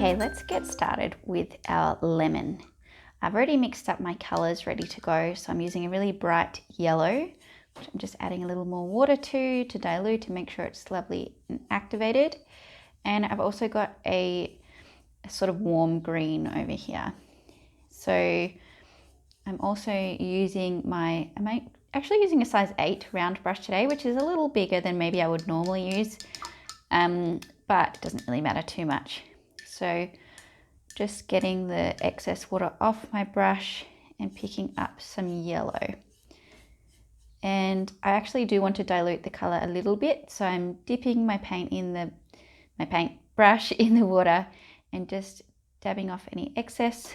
Okay, let's get started with our lemon. I've already mixed up my colours ready to go, so I'm using a really bright yellow, which I'm just adding a little more water to dilute to make sure it's lovely and activated. And I've also got a sort of warm green over here. So I'm also using I'm actually using a size 8 round brush today, which is a little bigger than maybe I would normally use, but it doesn't really matter too much. So just getting the excess water off my brush and picking up some yellow. And I actually do want to dilute the color a little bit, so I'm dipping my paintbrush in the water and just dabbing off any excess.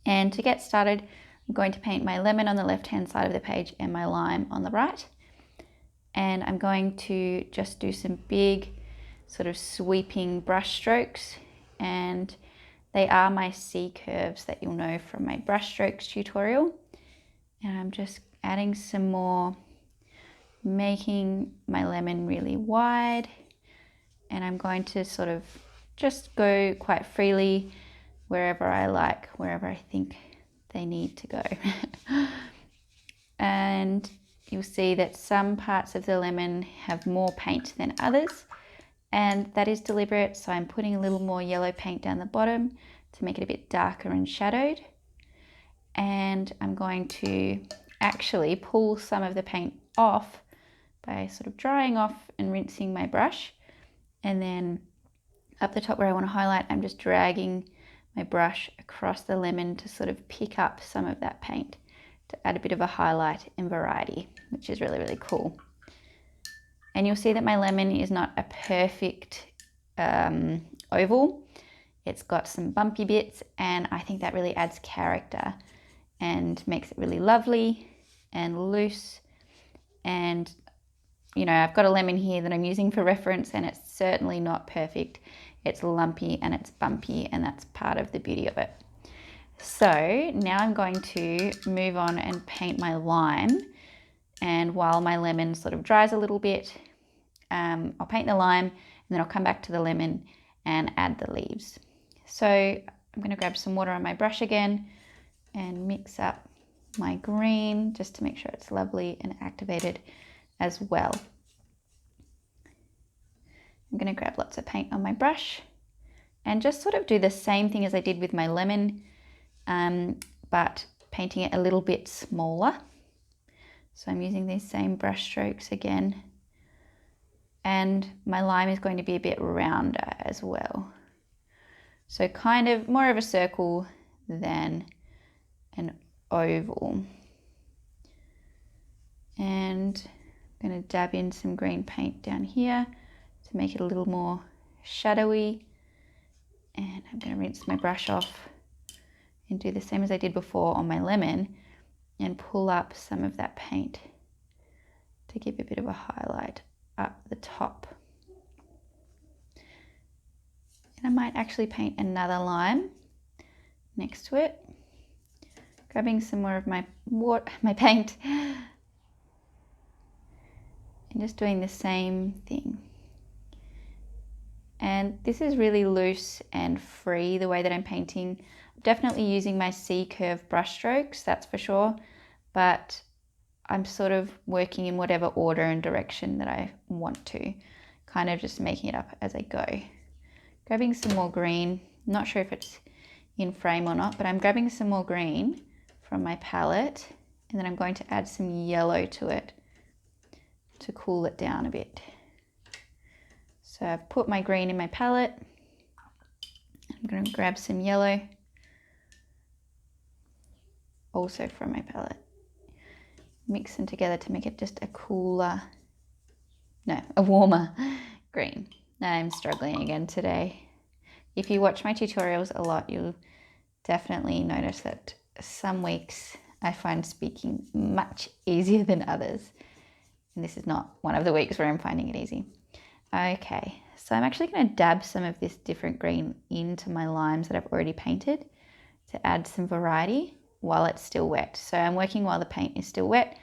And to get started, I'm going to paint my lemon on the left hand side of the page and my lime on the right. And I'm going to just do some big sort of sweeping brush strokes, and they are my C curves that you'll know from my brushstrokes tutorial. And I'm just adding some more, making my lemon really wide, and I'm going to sort of just go quite freely wherever I like, wherever I think they need to go. And you'll see that some parts of the lemon have more paint than others, and that is deliberate. So I'm putting a little more yellow paint down the bottom to make it a bit darker and shadowed. And I'm going to actually pull some of the paint off by sort of drying off and rinsing my brush. And then up the top where I want to highlight, I'm just dragging my brush across the lemon to sort of pick up some of that paint to add a bit of a highlight and variety, which is really, really cool. And you'll see that my lemon is not a perfect oval. It's got some bumpy bits, and I think that really adds character and makes it really lovely and loose. And you know, I've got a lemon here that I'm using for reference, and it's certainly not perfect. It's lumpy and it's bumpy, and that's part of the beauty of it. So now I'm going to move on and paint my lime. And while my lemon sort of dries a little bit, I'll paint the lime, and then I'll come back to the lemon and add the leaves. So I'm going to grab some water on my brush again and mix up my green just to make sure it's lovely and activated as well. I'm going to grab lots of paint on my brush and just sort of do the same thing as I did with my lemon, but painting it a little bit smaller. So I'm using these same brush strokes again, and my lime is going to be a bit rounder as well. So kind of more of a circle than an oval. And I'm going to dab in some green paint down here to make it a little more shadowy. And I'm going to rinse my brush off and do the same as I did before on my lemon and pull up some of that paint to give a bit of a highlight up the top. And I might actually paint another lime next to it, grabbing some more of my paint and just doing the same thing. And this is really loose and free, the way that I'm painting. I'm definitely using my C curve brush strokes, that's for sure, but I'm sort of working in whatever order and direction that I want to, kind of just making it up as I go. Grabbing some more green, not sure if it's in frame or not, but I'm grabbing some more green from my palette, and then I'm going to add some yellow to it to cool it down a bit. So I've put my green in my palette. I'm going to grab some yellow, also from my palette. Mix them together to make it just a warmer green. I'm struggling again today. If you watch my tutorials a lot, you'll definitely notice that some weeks I find speaking much easier than others. And this is not one of the weeks where I'm finding it easy. Okay, so I'm actually going to dab some of this different green into my limes that I've already painted to add some variety while it's still wet. So I'm working while the paint is still wet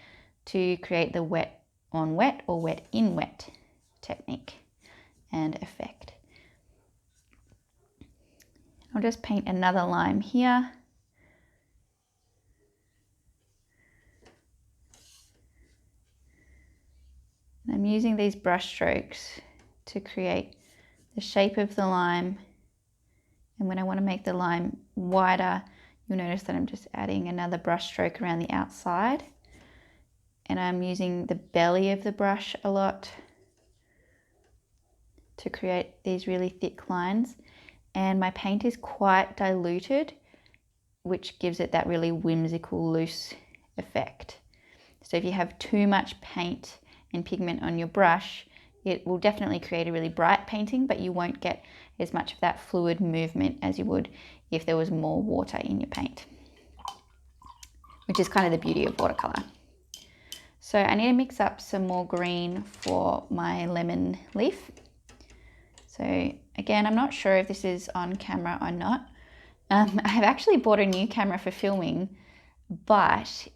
to create the wet on wet or wet in wet technique and effect. I'll just paint another lime here. And I'm using these brush strokes to create the shape of the lime. And when I want to make the lime wider, you'll notice that I'm just adding another brush stroke around the outside. And I'm using the belly of the brush a lot to create these really thick lines. And my paint is quite diluted, which gives it that really whimsical, loose effect. So if you have too much paint and pigment on your brush, it will definitely create a really bright painting, but you won't get as much of that fluid movement as you would if there was more water in your paint, which is kind of the beauty of watercolor. So I need to mix up some more green for my lemon leaf. So again, I'm not sure if this is on camera or not. I've actually bought a new camera for filming, but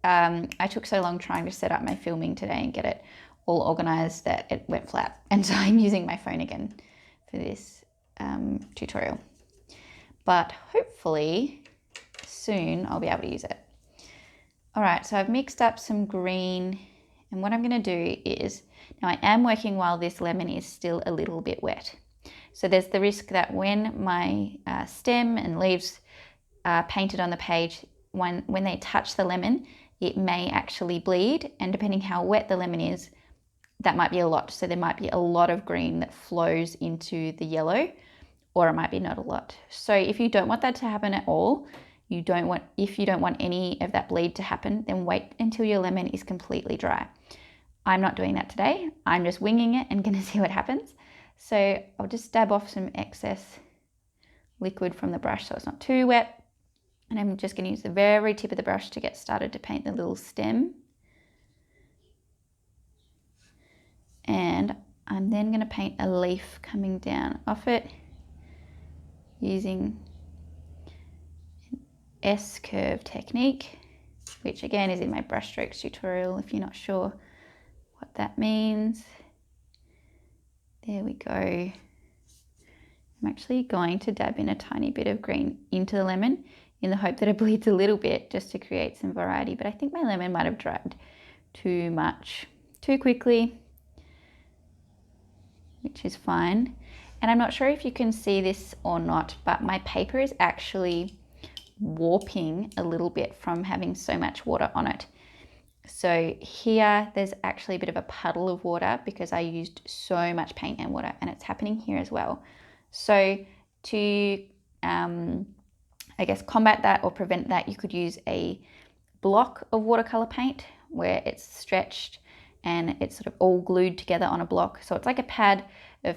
I took so long trying to set up my filming today and get it all organized that it went flat. And so I'm using my phone again for this tutorial. But hopefully soon I'll be able to use it. All right, so I've mixed up some green, and what I'm gonna do is, now I am working while this lemon is still a little bit wet. So there's the risk that when my stem and leaves are painted on the page, when they touch the lemon, it may actually bleed, and depending how wet the lemon is, that might be a lot. So there might be a lot of green that flows into the yellow, or it might be not a lot. So if you don't want that to happen at all, if you don't want any of that bleed to happen, then wait until your lemon is completely dry. I'm not doing that today. I'm just winging it and gonna see what happens. So I'll just dab off some excess liquid from the brush so it's not too wet. And I'm just gonna use the very tip of the brush to get started to paint the little stem. And I'm then gonna paint a leaf coming down off it using S-curve technique, which again is in my brushstrokes tutorial if you're not sure what that means. There we go. I'm actually going to dab in a tiny bit of green into the lemon in the hope that it bleeds a little bit just to create some variety, but I think my lemon might have dried too much too quickly, which is fine. And I'm not sure if you can see this or not, but my paper is actually warping a little bit from having so much water on it. So here there's actually a bit of a puddle of water because I used so much paint and water, and it's happening here as well. So to I guess combat that or prevent that, you could use a block of watercolor paint where it's stretched and it's sort of all glued together on a block. So it's like a pad of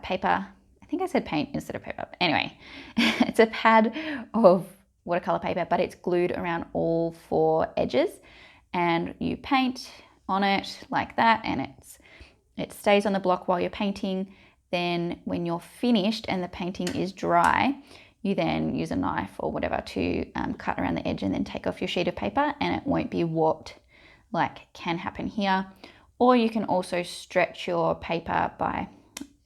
paper. I think I said paint instead of paper. Anyway, it's a pad of watercolor paper, but it's glued around all four edges, and you paint on it like that, and it stays on the block while you're painting. Then when you're finished and the painting is dry, you then use a knife or whatever to cut around the edge and then take off your sheet of paper, and it won't be warped like can happen here. Or you can also stretch your paper by,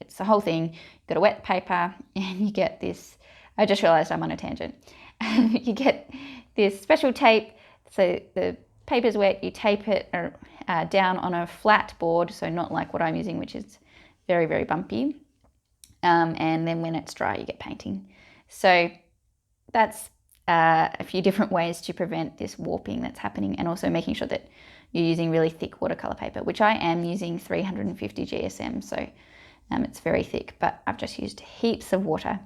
it's the whole thing, you've got to wet the paper and you get this, I just realized I'm on a tangent. You get this special tape, so the paper's wet, you tape it down on a flat board, so not like what I'm using, which is very, very bumpy. And then when it's dry, you get painting. So that's a few different ways to prevent this warping that's happening, and also making sure that you're using really thick watercolor paper, which I am using 350 GSM, so it's very thick, but I've just used heaps of water.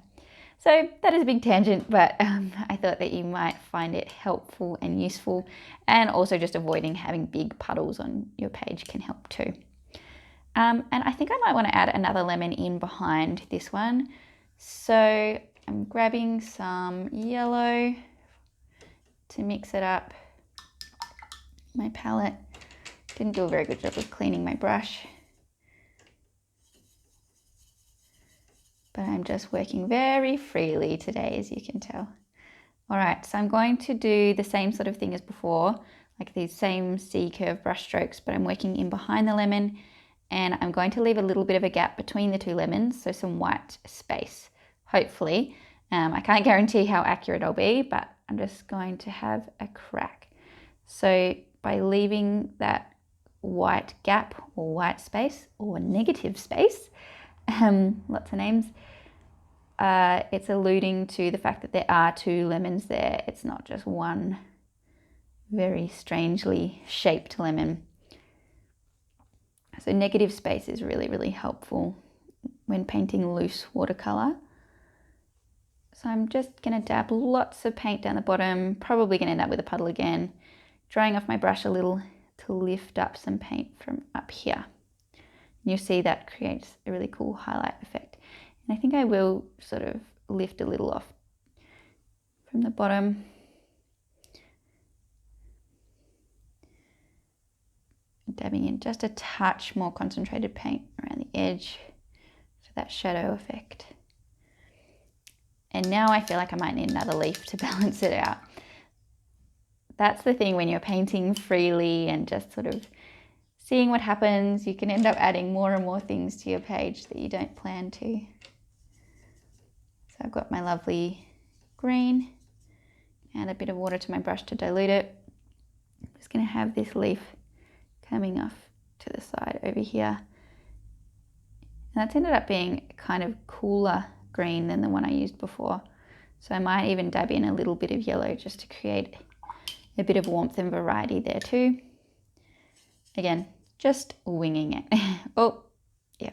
So that is a big tangent, but I thought that you might find it helpful and useful, and also just avoiding having big puddles on your page can help too. And I think I might want to add another lemon in behind this one. So I'm grabbing some yellow to mix it up. My palette didn't do a very good job of cleaning my brush, but I'm just working very freely today, as you can tell. All right, so I'm going to do the same sort of thing as before, like these same C-curve brush strokes, but I'm working in behind the lemon, and I'm going to leave a little bit of a gap between the two lemons, so some white space, hopefully. I can't guarantee how accurate I'll be, but I'm just going to have a crack. So by leaving that white gap or white space or negative space, lots of names, it's alluding to the fact that there are two lemons there. It's not just one very strangely shaped lemon. So negative space is really, really helpful when painting loose watercolour. So I'm just going to dab lots of paint down the bottom, probably going to end up with a puddle again, drying off my brush a little to lift up some paint from up here. And you'll see that creates a really cool highlight effect. And I think I will sort of lift a little off from the bottom. Dabbing in just a touch more concentrated paint around the edge for that shadow effect. And now I feel like I might need another leaf to balance it out. That's the thing when you're painting freely and just sort of seeing what happens, you can end up adding more and more things to your page that you don't plan to. So I've got my lovely green, add a bit of water to my brush to dilute it. I'm just going to have this leaf coming off to the side over here. And that's ended up being kind of cooler green than the one I used before. So I might even dab in a little bit of yellow just to create a bit of warmth and variety there too. Again, just winging it. Oh, yeah.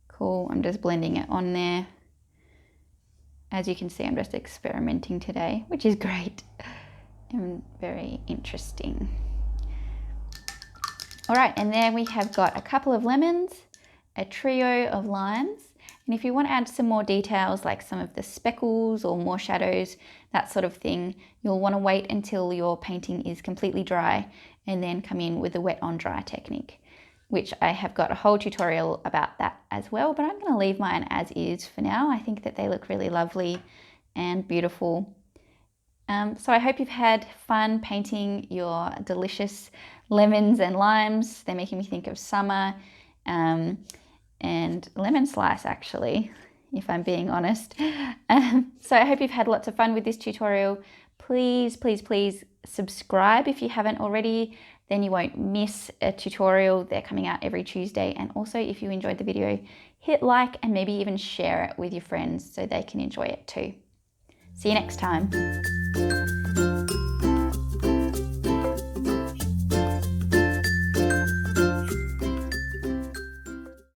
Cool, I'm just blending it on there. As you can see, I'm just experimenting today, which is great and very interesting. All right, and there we have got a couple of lemons, a trio of limes. And if you want to add some more details, like some of the speckles or more shadows, that sort of thing, you'll want to wait until your painting is completely dry and then come in with the wet on dry technique, which I have got a whole tutorial about that as well, but I'm going to leave mine as is for now. I think that they look really lovely and beautiful. So I hope you've had fun painting your delicious lemons and limes. They're making me think of summer and lemon slice, actually, if I'm being honest. So I hope you've had lots of fun with this tutorial. Please, please, please subscribe if you haven't already. Then you won't miss a tutorial. They're coming out every Tuesday. And also, if you enjoyed the video, hit like and maybe even share it with your friends so they can enjoy it too. See you next time.